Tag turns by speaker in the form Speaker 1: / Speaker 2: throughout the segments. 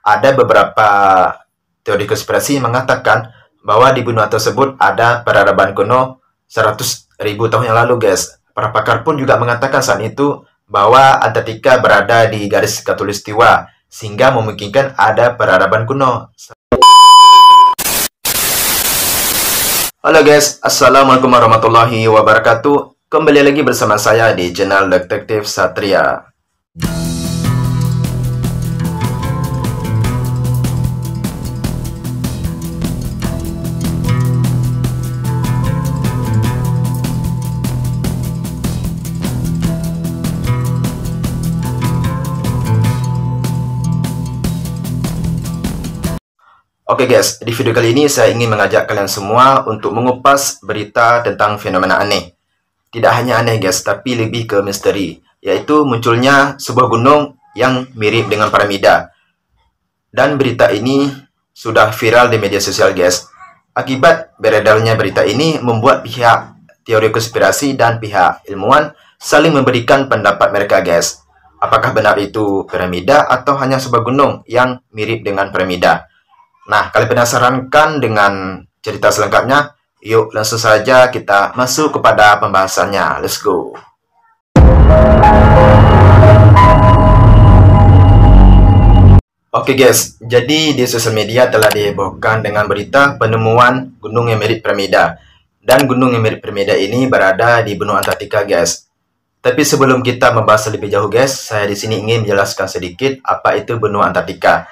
Speaker 1: ada beberapa teori konspirasi yang mengatakan bahwa di benua tersebut ada peradaban kuno 100.000 tahun yang lalu, guys. Para pakar pun juga mengatakan saat itu bahwa Antartika berada di garis khatulistiwa, sehingga memungkinkan ada peradaban kuno. Halo guys, Assalamualaikum warahmatullahi wabarakatuh. Kembali lagi bersama saya di channel Detektif Satria. Oke guys, di video kali ini saya ingin mengajak kalian semua untuk mengupas berita tentang fenomena aneh. Tidak hanya aneh guys, tapi lebih ke misteri, yaitu munculnya sebuah gunung yang mirip dengan piramida. Dan berita ini sudah viral di media sosial guys. Akibat beredarnya berita ini membuat pihak teori konspirasi dan pihak ilmuwan saling memberikan pendapat mereka guys. Apakah benar itu piramida atau hanya sebuah gunung yang mirip dengan piramida? Nah, kalian penasaran kan dengan cerita selengkapnya? Yuk, langsung saja kita masuk kepada pembahasannya. Let's go! Oke guys, jadi di sosial media telah dihebohkan dengan berita penemuan gunung yang mirip piramida. Dan gunung yang mirip piramida ini berada di benua Antartika guys. Tapi sebelum kita membahas lebih jauh guys, saya di sini ingin menjelaskan sedikit apa itu benua Antartika.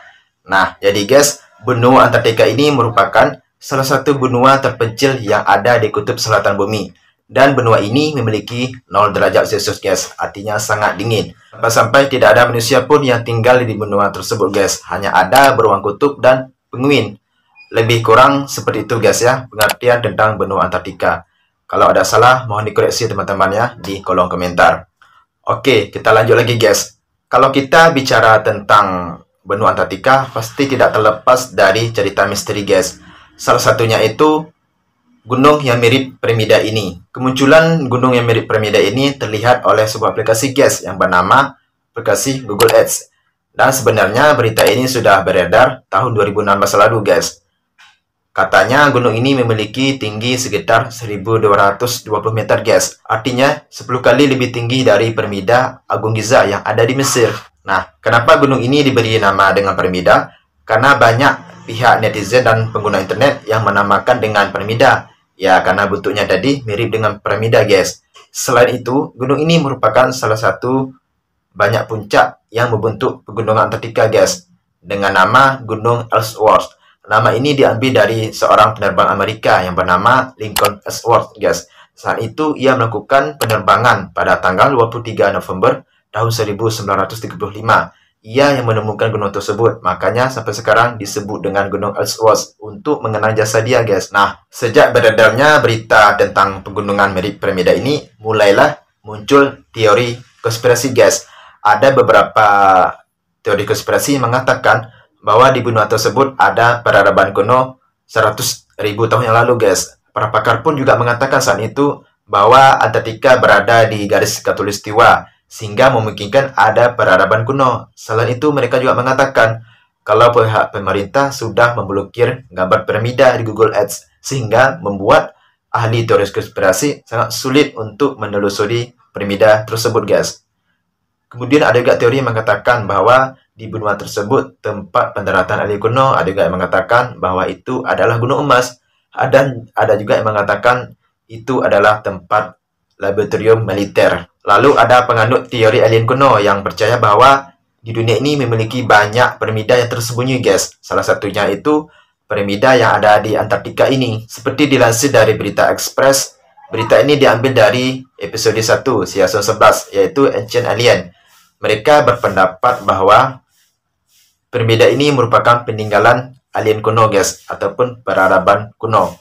Speaker 1: Nah, jadi guys, benua Antartika ini merupakan salah satu benua terpencil yang ada di kutub selatan bumi. Dan benua ini memiliki 0 derajat Celcius guys, artinya sangat dingin. Sampai tidak ada manusia pun yang tinggal di benua tersebut guys. Hanya ada beruang kutub dan penguin. Lebih kurang seperti itu guys ya, pengertian tentang benua Antartika. Kalau ada salah, mohon dikoreksi teman-teman ya di kolom komentar. Oke, kita lanjut lagi guys. Kalau kita bicara tentang benua Antartika, pasti tidak terlepas dari cerita misteri guys. Salah satunya itu gunung yang mirip piramida ini. Kemunculan gunung yang mirip piramida ini terlihat oleh sebuah aplikasi guys yang bernama aplikasi Google Earth. Dan sebenarnya berita ini sudah beredar tahun 2016 lalu guys. Katanya gunung ini memiliki tinggi sekitar 1220 meter guys. Artinya 10 kali lebih tinggi dari piramida Agung Giza yang ada di Mesir. Nah, kenapa gunung ini diberi nama dengan piramida? Karena banyak pihak netizen dan pengguna internet yang menamakan dengan piramida. Ya, karena bentuknya tadi mirip dengan piramida, guys. Selain itu, gunung ini merupakan salah satu banyak puncak yang membentuk pegunungan Antartika, guys. Dengan nama Gunung Ellsworth. Nama ini diambil dari seorang penerbang Amerika yang bernama Lincoln Ellsworth, guys. Saat itu, ia melakukan penerbangan pada tanggal 23 November tahun 1935. Ia yang menemukan gunung tersebut. Makanya sampai sekarang disebut dengan Gunung Ellsworth untuk mengenang jasa dia guys. Nah, sejak beredarnya berita tentang pegunungan mirip piramida ini, mulailah muncul teori konspirasi guys. Ada beberapa teori konspirasi yang mengatakan bahwa di benua tersebut ada peradaban kuno 100.000 tahun yang lalu guys. Para pakar pun juga mengatakan saat itu bahwa Antartika berada di garis khatulistiwa, sehingga memungkinkan ada peradaban kuno. Selain itu, mereka juga mengatakan kalau pihak pemerintah sudah memblokir gambar piramida di Google Earth, sehingga membuat ahli teori konspirasi sangat sulit untuk menelusuri piramida tersebut, guys. Kemudian ada juga teori yang mengatakan bahwa di benua tersebut tempat pendaratan alien kuno. Ada juga yang mengatakan bahwa itu adalah gunung emas. Ada juga yang mengatakan itu adalah tempat laboratorium militer. Lalu ada penganut teori alien kuno yang percaya bahwa di dunia ini memiliki banyak piramida yang tersembunyi guys. Salah satunya itu piramida yang ada di Antartika ini. Seperti dilansir dari Berita Express, berita ini diambil dari episode 1 season 11 yaitu Ancient Alien. Mereka berpendapat bahwa piramida ini merupakan peninggalan alien kuno guys, ataupun peradaban kuno.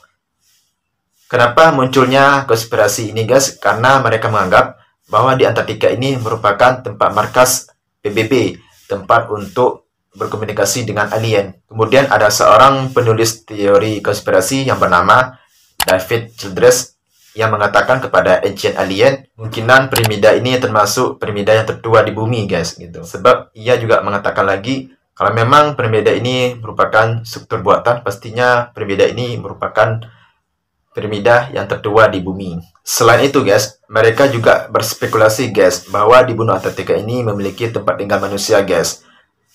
Speaker 1: Kenapa munculnya konspirasi ini guys? Karena mereka menganggap bahwa di Antartika ini merupakan tempat markas PBB, tempat untuk berkomunikasi dengan alien. Kemudian ada seorang penulis teori konspirasi yang bernama David Childress yang mengatakan kepada Ancient Alien, kemungkinan piramida ini termasuk piramida yang tertua di bumi guys gitu. Sebab ia juga mengatakan lagi Kalau memang piramida ini merupakan struktur buatan, pastinya piramida ini merupakan piramida yang tertua di bumi. Selain itu guys, mereka juga berspekulasi guys bahwa di benua Antartika ini memiliki tempat tinggal manusia guys.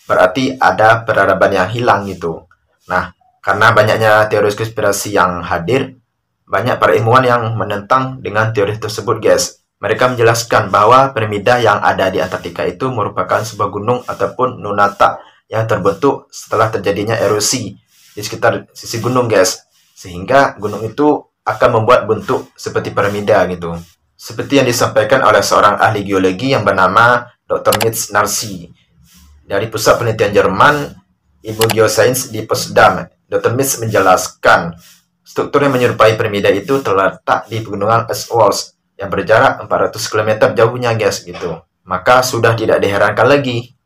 Speaker 1: Berarti ada peradaban yang hilang gitu. Nah, karena banyaknya teori konspirasi yang hadir, banyak para ilmuwan yang menentang dengan teori tersebut guys. Mereka menjelaskan bahwa piramida yang ada di Antartika itu merupakan sebuah gunung ataupun nunata yang terbentuk setelah terjadinya erosi di sekitar sisi gunung guys. Sehingga gunung itu akan membuat bentuk seperti piramida gitu. Seperti yang disampaikan oleh seorang ahli geologi yang bernama Dr. Mitz Narsi dari Pusat Penelitian Jerman Ilmu Geosains di Potsdam. Dr. Mitz menjelaskan struktur yang menyerupai piramida itu terletak di pegunungan Elfsborg yang berjarak 400 km jauhnya guys gitu. Maka sudah tidak diherankan lagi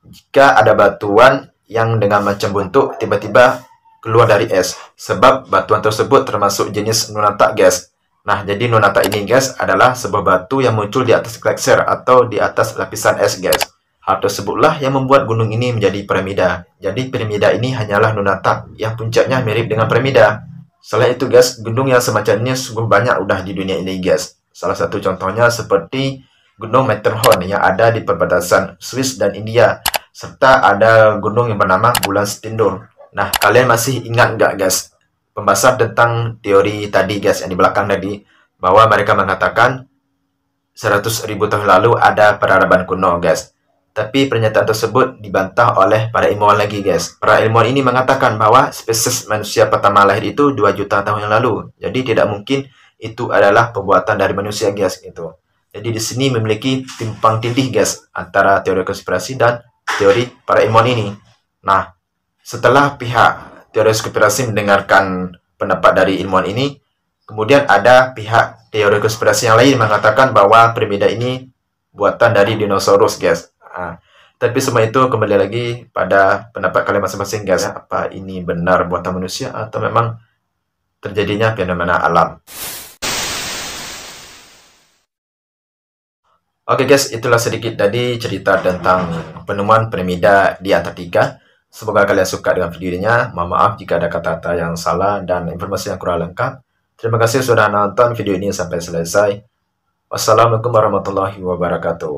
Speaker 1: jika ada batuan yang dengan macam bentuk tiba-tiba keluar dari es, sebab batuan tersebut termasuk jenis nunata guys. Nah, jadi nunata ini guys adalah sebuah batu yang muncul di atas glacier atau di atas lapisan es guys. Hal tersebutlah yang membuat gunung ini menjadi piramida. Jadi piramida ini hanyalah nunata yang puncaknya mirip dengan piramida. Selain itu guys, gunung yang semacam ini sungguh banyak udah di dunia ini guys. Salah satu contohnya seperti Gunung Matterhorn yang ada di perbatasan Swiss dan India. Serta ada gunung yang bernama Bulan Stendur. Nah, kalian masih ingat nggak guys pembahasan tentang teori tadi guys yang di belakang tadi, bahwa mereka mengatakan 100.000 tahun lalu ada peradaban kuno guys. Tapi pernyataan tersebut dibantah oleh para ilmuwan lagi guys. Para ilmuwan ini mengatakan bahwa spesies manusia pertama lahir itu 2 juta tahun yang lalu. Jadi tidak mungkin itu adalah pembuatan dari manusia guys gitu. Jadi di sini memiliki timpang tindih guys antara teori konspirasi dan teori para ilmuwan ini. Nah, setelah pihak teori konspirasi mendengarkan pendapat dari ilmuwan ini, kemudian ada pihak teori konspirasi yang lain mengatakan bahwa piramida ini buatan dari dinosaurus guys. Nah, tapi semua itu kembali lagi pada pendapat kalian masing-masing guys. Apa ini benar buatan manusia atau memang terjadinya fenomena alam? Oke guys, itulah sedikit tadi cerita tentang penemuan piramida di Antartika. Semoga kalian suka dengan videonya. Mohon maaf jika ada kata-kata yang salah dan informasi yang kurang lengkap. Terima kasih sudah nonton video ini sampai selesai. Wassalamualaikum warahmatullahi wabarakatuh.